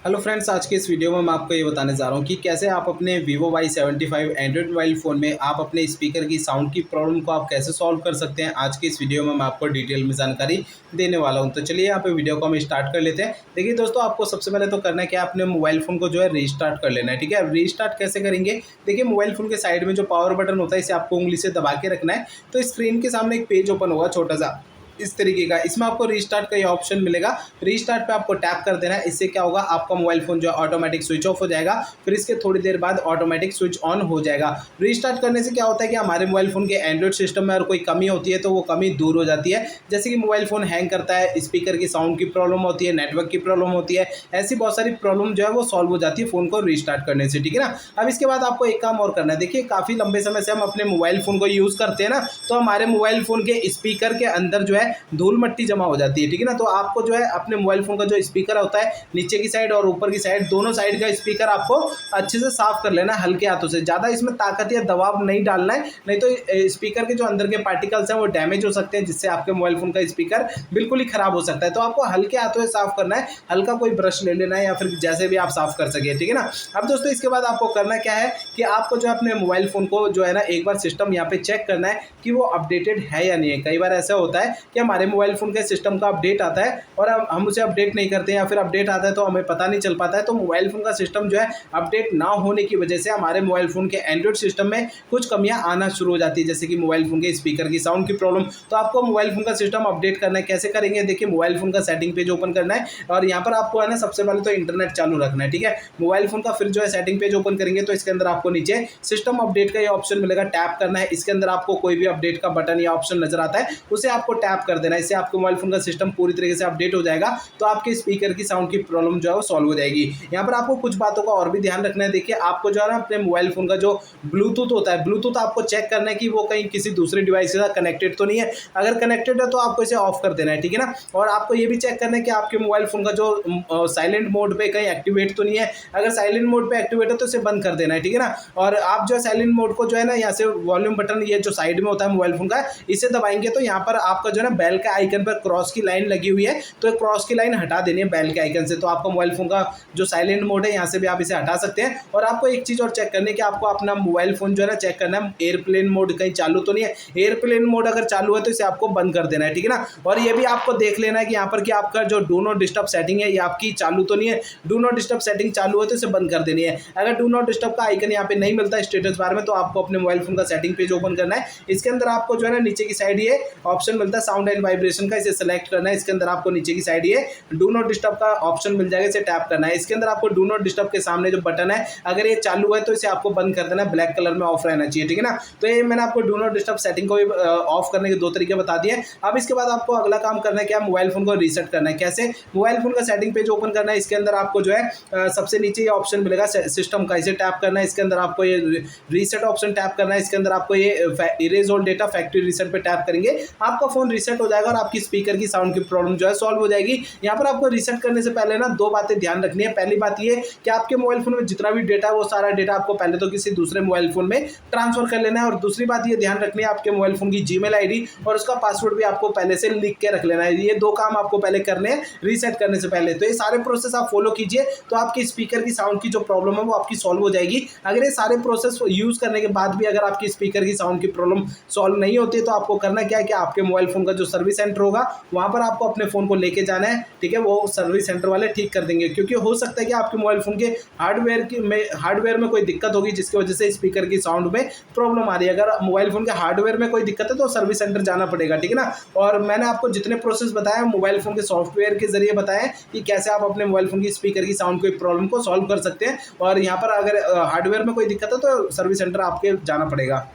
Hello friends, आज के इस वीडियो में मैं आपको ये बताने जा रहा हूँ कि कैसे आप अपने Vivo Y75 Android mobile phone में आप अपने स्पीकर की साउंड की प्रॉब्लम को आप कैसे सॉल्व कर सकते हैं। आज के इस वीडियो में मैं आपको डिटेल में जानकारी देने वाला हूँ। तो चलिए यहाँ पे वीडियो को हम स्टार्ट कर लेते हैं। देखिए दोस्तों, आपको सबसे पहले तो करना है कि अपने मोबाइल फ़ोन को जो है रीस्टार्ट कर लेना है। ठीक है, रीस्टार्ट कैसे करेंगे? देखिए, मोबाइल फ़ोन के साइड में जो पावर बटन होता है इसे आपको उंगली से दबा के रखना है। तो स्क्रीन के सामने एक पेज ओपन होगा छोटा सा इस तरीके का, इसमें आपको रीस्टार्ट का ये ऑप्शन मिलेगा। रीस्टार्ट पे आपको टैप कर देना है। इससे क्या होगा, आपका मोबाइल फ़ोन जो है ऑटोमेटिक स्विच ऑफ हो जाएगा, फिर इसके थोड़ी देर बाद ऑटोमेटिक स्विच ऑन हो जाएगा। रीस्टार्ट करने से क्या होता है कि हमारे मोबाइल फ़ोन के एंड्रॉइड सिस्टम में अगर कोई कमी होती है तो वो कमी दूर हो जाती है। जैसे कि मोबाइल फ़ोन हैंग करता है, स्पीकर की साउंड की प्रॉब्लम होती है, नेटवर्क की प्रॉब्लम होती है, ऐसी बहुत सारी प्रॉब्लम जो है वो सॉल्व हो जाती है फ़ोन को रीस्टार्ट करने से। ठीक है ना। अब इसके बाद आपको एक काम और करना है। देखिए, काफ़ी लंबे समय से हम अपने मोबाइल फ़ोन को यूज़ करते हैं ना, तो हमारे मोबाइल फ़ोन के स्पीकर के अंदर जो है धूल मट्टी जमा हो जाती है। ठीक है ना। तो आपको जो है अपने मोबाइल फ़ोन का जो स्पीकर होता है, नीचे की साइड और ऊपर की साइड, दोनों साइड का स्पीकर आपको अच्छे से साफ कर लेना है हल्के हाथों से। ज़्यादा इसमें ताकत या दबाव नहीं डालना है, नहीं तो स्पीकर के जो अंदर के पार्टिकल्स हैं वो डैमेज हो सकते हैं, जिससे आपके मोबाइल फ़ोन का स्पीकर बिल्कुल ही खराब हो सकता है। तो आपको हल्के हाथों से साफ करना है, हल्का कोई ब्रश ले लेना है या फिर जैसे भी आप साफ कर सके। ठीक है ना। अब दोस्तों, इसके बाद आपको करना क्या है कि आपको जो है अपने मोबाइल फ़ोन को जो है ना एक बार सिस्टम यहाँ पे चेक करना है कि वो अपडेटेड है या नहीं है। कई बार ऐसा होता है कि हमारे मोबाइल फ़ोन के सिस्टम का अपडेट आता है और हम उसे अपडेट नहीं करते हैं, या फिर अपडेट आता है तो हमें पता नहीं चल पाता है। तो मोबाइल फ़ोन का सिस्टम जो है अपडेट ना होने की वजह से हमारे मोबाइल फ़ोन के एंड्रॉइड सिस्टम में कुछ कमियां आना शुरू हो जाती है, जैसे कि मोबाइल फ़ोन के स्पीकर की साउंड की प्रॉब्लम। तो आपको मोबाइल फ़ोन का सिस्टम अपडेट करना है। कैसे करेंगे? देखिए, मोबाइल फ़ोन का सेटिंग पेज ओपन करना है और यहाँ पर आपको है ना सबसे पहले तो इंटरनेट चालू रखना है। ठीक है, मोबाइल फ़ोन का फिर जो है सेटिंग पेज ओपन करेंगे तो इसके अंदर आपको नीचे सिस्टम अपडेट का ये ऑप्शन मिलेगा, टैप करना है। इसके अंदर आपको कोई भी अपडेट का बटन या ऑप्शन नजर आता है उसे आपको टैप कर देना है। इससे आपके मोबाइल फ़ोन का सिस्टम पूरी तरीके से अपडेट हो जाएगा, तो आपके स्पीकर की साउंड की प्रॉब्लम जो है वो सॉल्व हो जाएगी। यहाँ पर आपको कुछ बातों का और भी ध्यान रखना है। देखिए, आपको जो है ना अपने मोबाइल फ़ोन का जो ब्लूटूथ होता है, ब्लूटूथ आपको चेक करना है कि वो कहीं किसी दूसरे डिवाइस के साथ कनेक्टेड तो नहीं है। अगर कनेक्टेड है तो आपको इसे ऑफ कर देना है। ठीक है ना। और आपको ये भी चेक करना है कि आपके मोबाइल फ़ोन का जो साइलेंट मोड पे कहीं एक्टिवेट तो नहीं है। अगर साइलेंट मोड पे एक्टिवेट है तो इसे बंद कर देना है। ठीक है ना। और आप जो साइलेंट मोड को जो है ना यहाँ से वॉल्यूम बटन ये जो साइड में होता है मोबाइल फ़ोन का, इसे दबाएंगे तो यहाँ पर आपका जो है ना बेल के आइकन पर क्रॉस की लाइन लगी हुई है, तो क्रॉस की लाइन हटा देनी है बेल के आइकन से। तो आपका मोबाइल फ़ोन का जो साइलेंट मोड है यहाँ से भी आप इसे हटा सकते हैं। और आपको एक चीज़ और चेक करनी है कि आपको अपना मोबाइल फ़ोन जो है ना चेक करना है एयरप्लेन मोड कहीं चालू तो नहीं है। एयरप्लेन मोड अगर चालू है तो इसे आपको बंद कर देना है। ठीक है ना। और ये भी आपको देख लेना है कि यहाँ पर कि आपका जो डू नॉट डिस्टर्ब सेटिंग है ये आपकी चालू तो नहीं है। डू नॉट डिस्टर्ब सेटिंग चालू है तो इसे बंद कर देनी है। अगर डू नॉट डिस्टर्ब का आइकन यहाँ पे नहीं मिलता है स्टेटस बार में, तो आपको अपने मोबाइल फ़ोन का सेटिंग पेज ओपन करना है। इसके अंदर आपको जो है ना नीचे की साइड ये ऑप्शन मिलता है साउंड एंड वाइब्रेशन का, इसे सेलेक्ट करना है। इसके अंदर आपको नीचे की साइड ये डू नॉट डिस्टर्ब का ऑप्शन मिल जाएगा, इसे टैप करना है। इसके अंदर आपको डू नॉट डिस्टर्ब के सामने जो बटन है अगर ये चालू है तो इसे आपको बंद कर देना है, ब्लैक कलर में ऑफ रहना चाहिए। ठीक है ना। तो ये मैंने आपको डू नॉट डिस्टर्ब सेटिंग को भी ऑफ करने के दो तरीके बता दिए। अब इसके बाद आपको अगला काम करना है क्या, मोबाइल फ़ोन को रीसेट करना है। कैसे? मोबाइल फ़ोन का सेटिंग पेज ओपन करना है। इसके अंदर आपको जो है सबसे नीचे ये ऑप्शन मिलेगा सिस्टम का, इसे टैप करना है। इसके अंदर आपको ये रीसेट ऑप्शन टैप करना है। इसके अंदर आपको ये erase all data factory reset पे टैप करेंगे, आपका फ़ोन रीसेट हो जाएगा और आपकी स्पीकर की साउंड की प्रॉब्लम जो है सॉल्व हो जाएगी। यहाँ पर आपको रीसेट करने से पहले ना दो बातें ध्यान रखनी है। पहली बात ये कि आपके मोबाइल फ़ोन में जितना भी डेटा है वो सारा डेटा आपको पहले तो किसी दूसरे मोबाइल फ़ोन में ट्रांसफर कर लेना है। और दूसरी बात ये ध्यान रखनी है आपके मोबाइल फ़ोन की जीमेल आईडी और उसका पासवर्ड भी आपको पहले से लिख के रख लेना है। ये दो काम आपको पहले करने हैं रीसेट करने से पहले। तो ये सारे प्रोसेस आप फॉलो कीजिए तो आपकी स्पीकर की साउंड की जो प्रॉब्लम है वो आपकी सॉल्व हो जाएगी। अगर ये सारे प्रोसेस यूज़ करने के बाद भी अगर आपकी स्पीकर की साउंड की प्रॉब्लम सॉल्व नहीं होती है तो आपको करना क्या है कि आपके मोबाइल फ़ोन का जो सर्विस सेंटर होगा वहाँ पर आपको अपने फ़ोन को लेके जाना है। ठीक है, वो सर्विस सेंटर वाले ठीक कर देंगे, क्योंकि हो सकता है कि आपके मोबाइल फ़ोन के हार्डवेयर में कोई दिक्कत होगी जिसकी वजह से स्पीकर की साउंड में प्रॉब्लम आ रही है। अगर मोबाइल फ़ोन के हार्डवेयर में कोई दिक्कत है तो सर्विस सेंटर जाना पड़ेगा। ठीक है ना। और मैंने आपको जितने प्रोसेस बताए मोबाइल फ़ोन के सॉफ्टवेयर के जरिए बताए कि कैसे आप अपने मोबाइल फ़ोन की स्पीकर की साउंड की प्रॉब्लम को सॉल्व कर सकते हैं। और यहाँ पर अगर हार्डवेयर में कोई दिक्कत है तो सर्विस सेंटर आपके जाना पड़ेगा।